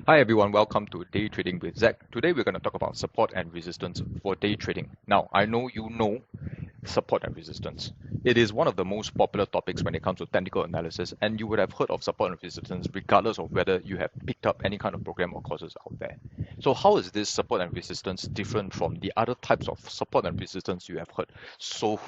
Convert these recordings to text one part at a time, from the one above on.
Hi everyone, welcome to Day Trading with Zach. Today we're going to talk about support and resistance for day trading. Now, I know you know support and resistance. It is one of the most popular topics when it comes to technical analysis, and you would have heard of support and resistance regardless of whether you have picked up any kind of program or courses out there. So how is this support and resistance different from the other types of support and resistance you have heard so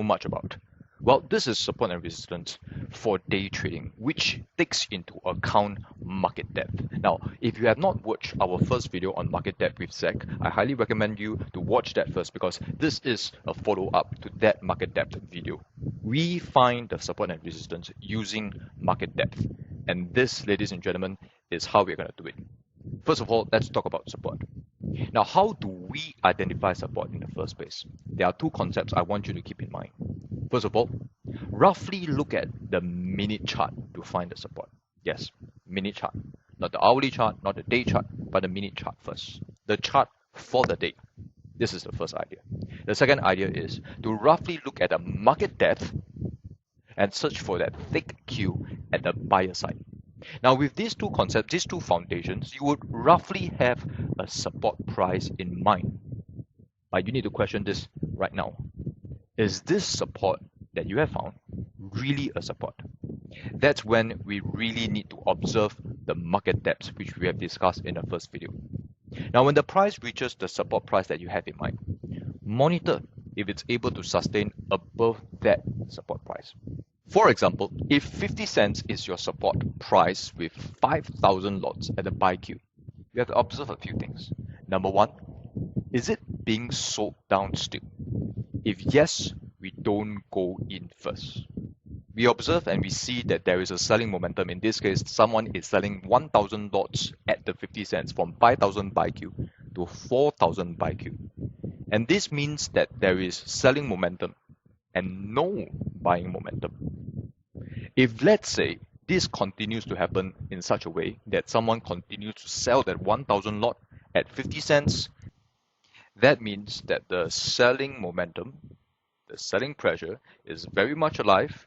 much about? Well, this is support and resistance for day trading, which takes into account market depth. Now, if you have not watched our first video on market depth with Zach, I highly recommend you to watch that first because this is a follow-up to that market depth video. We find the support and resistance using market depth. And this, ladies and gentlemen, is how we're going to do it. First of all, let's talk about support. Now, how do we identify support in the first place? There are two concepts I want you to keep in mind. First of all, roughly look at the minute chart to find the support. Yes, minute chart. Not the hourly chart, not the day chart, but the minute chart first. The chart for the day. This is the first idea. The second idea is to roughly look at the market depth and search for that thick queue at the buyer side. Now, with these two concepts, these two foundations, you would roughly have a support price in mind. But you need to question this right now. Is this support that you have found really a support? That's when we really need to observe the market depths, which we have discussed in the first video. Now, when the price reaches the support price that you have in mind, monitor if it's able to sustain above that support price. For example, if 50 cents is your support price with 5,000 lots at the buy queue, you have to observe a few things. Number one, is it being sold down still? If yes, we don't go in first. We observe and we see that there is a selling momentum. In this case, someone is selling 1,000 lots at the 50 cents from 5,000 buy queue to 4,000 buy queue. And this means that there is selling momentum and no buying momentum. If let's say this continues to happen in such a way that someone continues to sell that 1,000 lot at 50 cents, that means that the selling momentum, the selling pressure is very much alive,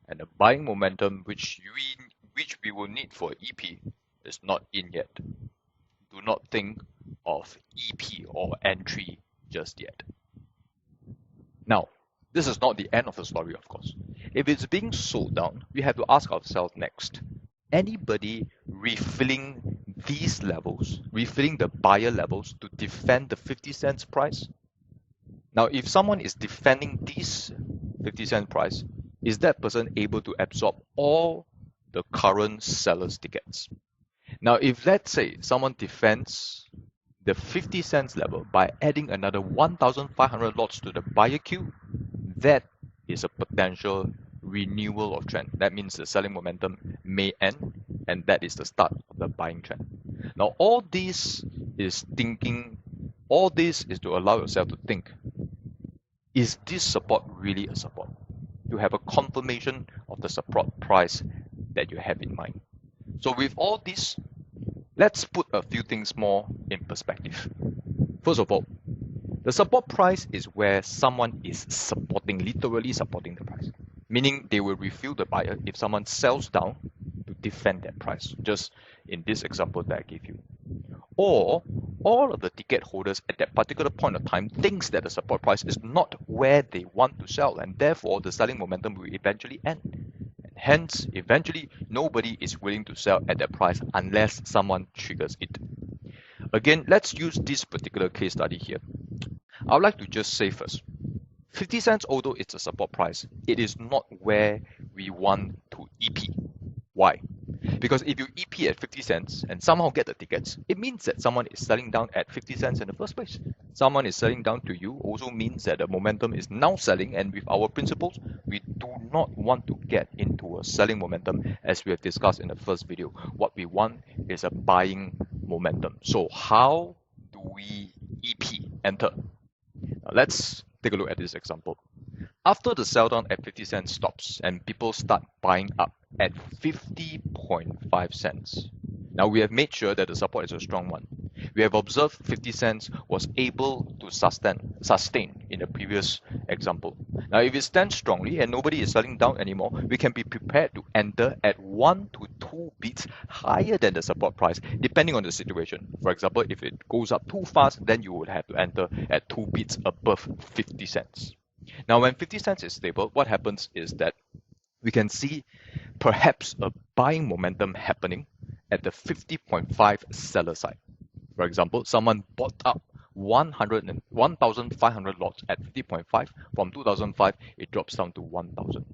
and the buying momentum which we will need for EP is not in yet. Do not think of EP or entry just yet. Now, this is not the end of the story, of course. If it's being sold down, we have to ask ourselves next, anybody refilling these levels, refilling the buyer levels to defend the 50 cents price? Now, if someone is defending this 50 cent price, is that person able to absorb all the current seller's tickets? Now, if let's say someone defends the 50 cents level by adding another 1,500 lots to the buyer queue, that is a potential renewal of trend. That means the selling momentum may end, and that is the start of the buying trend. Now, all this is to allow yourself to think, is this support really a support? To have a confirmation of the support price that you have in mind. So with all this, let's put a few things more in perspective. First of all, the support price is where someone is literally supporting the price. Meaning they will refill the buyer if someone sells down to defend that price, just in this example that I gave you. Or all of the ticket holders at that particular point of time thinks that the support price is not where they want to sell, and therefore the selling momentum will eventually end. And hence, eventually, nobody is willing to sell at that price unless someone triggers it. Again, let's use this particular case study here. I would like to just say first, 50 cents, although it's a support price, it is not where we want to EP. Why? Because if you EP at 50 cents and somehow get the tickets, it means that someone is selling down at 50 cents in the first place. Someone is selling down to you also means that the momentum is now selling, and with our principles, we do not want to get into a selling momentum as we have discussed in the first video. What we want is a buying momentum. So how do we EP, enter? Now let's take a look at this example. After the sell down at 50 cents stops and people start buying up at 50.5 cents. Now we have made sure that the support is a strong one. We have observed 50 cents was able to sustain in the previous example. Now if it stands strongly and nobody is selling down anymore, we can be prepared to enter at 1 to 2 bits higher than the support price, depending on the situation. For example, if it goes up too fast, then you would have to enter at 2 bits above 50 cents. Now, when 50 cents is stable, what happens is that we can see perhaps a buying momentum happening at the 50.5 seller side. For example, someone bought up 1,500 lots at 50.5. From 2005, it drops down to 1,000.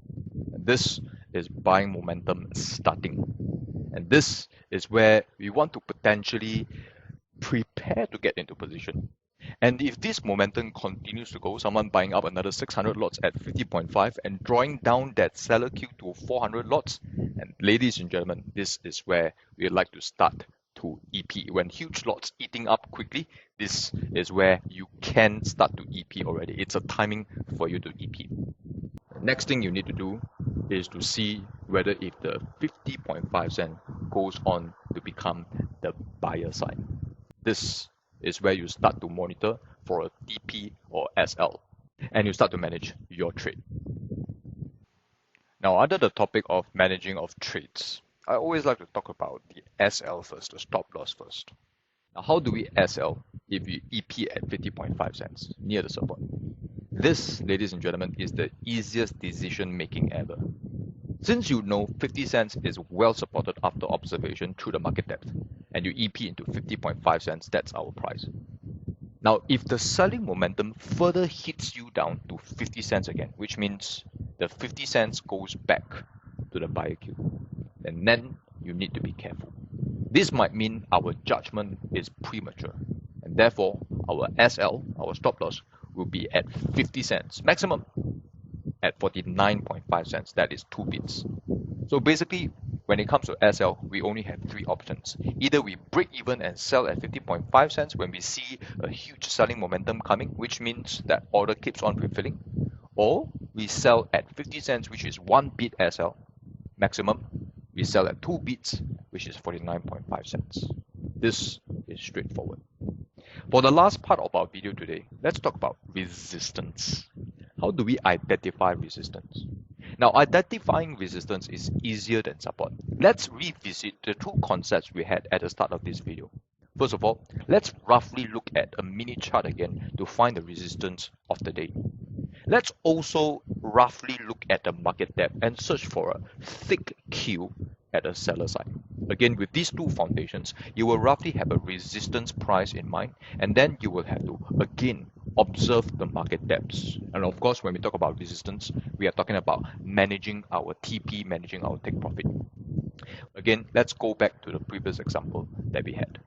This is buying momentum starting. And this is where we want to potentially prepare to get into position. And if this momentum continues to go, someone buying up another 600 lots at 50.5 and drawing down that seller queue to 400 lots, and ladies and gentlemen, this is where we'd like to start to EP. When huge lots eating up quickly, this is where you can start to EP already. It's a timing for you to EP. The next thing you need to do is to see whether if the 50.5 cent goes on to become the buyer side. This is where you start to monitor for a TP or SL, and you start to manage your trade. Now, under the topic of managing of trades, I always like to talk about the SL first, the stop loss first. Now, how do we SL if we EP at 50.5 cents near the support? This, ladies and gentlemen, is the easiest decision making ever. Since you know 50 cents is well supported after observation through the market depth, and you EP into 50.5 cents, that's our price. Now, if the selling momentum further hits you down to 50 cents again, which means the 50 cents goes back to the buyer queue, and then you need to be careful. This might mean our judgment is premature, and therefore our SL, our stop loss, will be at 50 cents maximum at 49.5 cents. That is 2 bits. So basically, when it comes to SL, we only have 3 options. Either we break even and sell at 50.5 cents when we see a huge selling momentum coming, which means that order keeps on refilling, or we sell at 50 cents, which is 1 bit SL maximum. We sell at 2 bits, which is 49.5 cents. This is straightforward. For the last part of our video today, let's talk about resistance. How do we identify resistance? Now, identifying resistance is easier than support. Let's revisit the 2 concepts we had at the start of this video. First of all, let's roughly look at a mini chart again to find the resistance of the day. Let's also roughly look at the market depth and search for a thick queue at the seller side. Again, with these 2 foundations, you will roughly have a resistance price in mind, and then you will have to, again, observe the market depths. And of course, when we talk about resistance, we are talking about managing our TP, managing our take profit. Again, let's go back to the previous example that we had.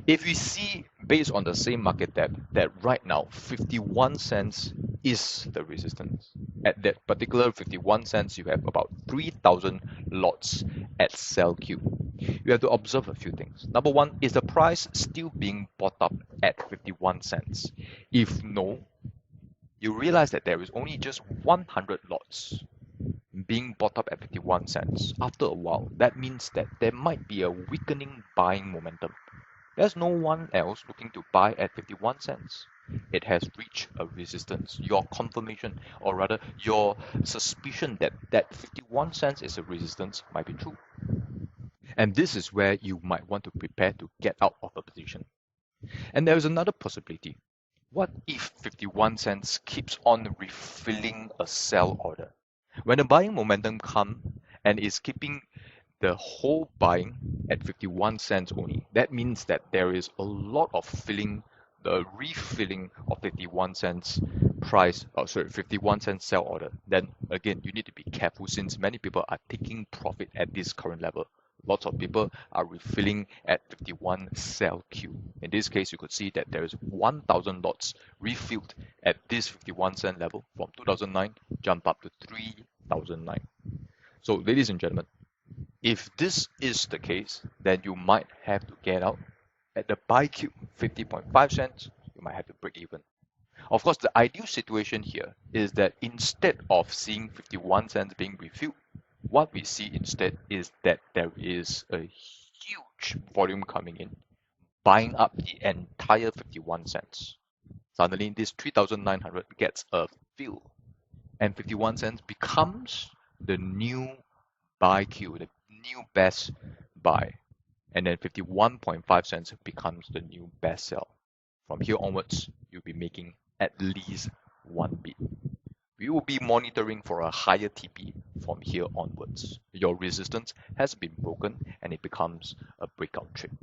If we see, based on the same market depth, that right now 51 cents is the resistance. At that particular 51 cents, you have about 3,000 lots at sell queue. You have to observe a few things. Number one, is the price still being bought up at 51 cents? If no, you realize that there is only just 100 lots being bought up at 51 cents. After a while, that means that there might be a weakening buying momentum. There's no one else looking to buy at 51 cents. It has reached a resistance. Your confirmation, or rather your suspicion that that 51 cents is a resistance might be true. And this is where you might want to prepare to get out of a position. And there is another possibility. What if 51 cents keeps on refilling a sell order? When the buying momentum comes and is keeping the whole buying at 51 cents only, that means that there is a lot of the refilling of 51 cents price, 51 cents sell order. Then again, you need to be careful since many people are taking profit at this current level. Lots of people are refilling at 51 sell queue. In this case, you could see that there is 1,000 lots refilled at this 51 cent level from 2009, jump up to 3,009. So ladies and gentlemen, if this is the case, then you might have to get out at the buy queue 50.5 cents, you might have to break even. Of course, the ideal situation here is that instead of seeing 51 cents being refilled, what we see instead is that there is a huge volume coming in, buying up the entire 51 cents. Suddenly, this 3,900 gets a fill, and 51 cents becomes the new buy queue, the new best buy, and then 51.5 cents becomes the new best sell. From here onwards, you'll be making at least one bid. We will be monitoring for a higher TP from here onwards. Your resistance has been broken and it becomes a breakout trade.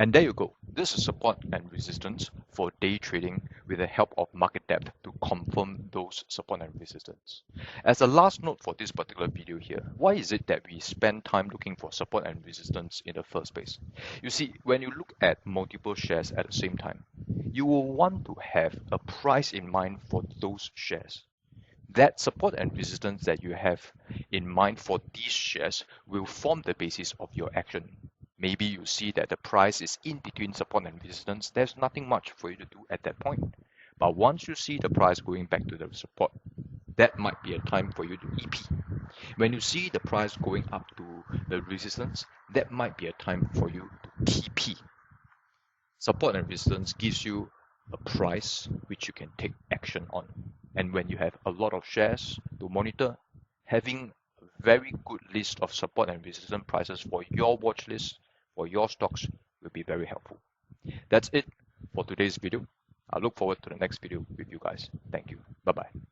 And there you go. This is support and resistance for day trading with the help of market depth to confirm those support and resistance. As a last note for this particular video here, why is it that we spend time looking for support and resistance in the first place? You see, when you look at multiple shares at the same time, you will want to have a price in mind for those shares. That support and resistance that you have in mind for these shares will form the basis of your action. Maybe you see that the price is in between support and resistance. There's nothing much for you to do at that point. But once you see the price going back to the support, that might be a time for you to EP. When you see the price going up to the resistance, that might be a time for you to TP. Support and resistance gives you a price which you can take action on. And when you have a lot of shares to monitor, having a very good list of support and resistance prices for your watch list, for your stocks, will be very helpful. That's it for today's video. I look forward to the next video with you guys. Thank you. Bye-bye.